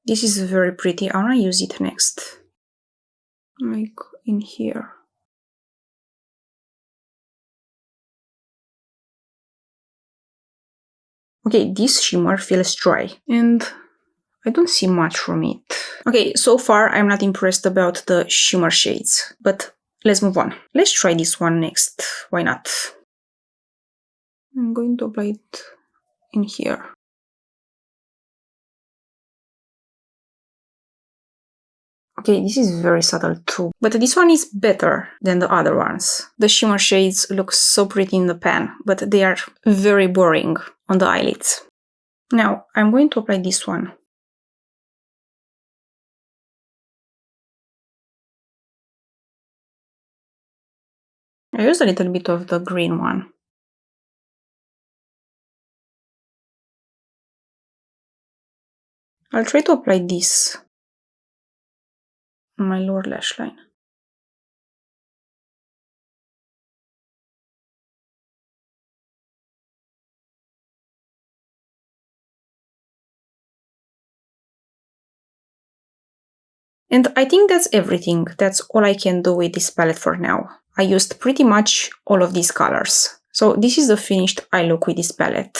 This is very pretty. I want to use it next. Like in here. Okay, this shimmer feels dry and I don't see much from it. Okay, so far I'm not impressed about the shimmer shades, but let's move on. Let's try this one next. Why not? I'm going to apply it in here. Okay, this is very subtle too, but this one is better than the other ones. The shimmer shades look so pretty in the pan, but they are very boring on the eyelids. Now, I'm going to apply this one. I used a little bit of the green one. I'll try to apply this on my lower lash line. And I think that's everything. That's all I can do with this palette for now. I used pretty much all of these colors. So this is the finished eye look with this palette.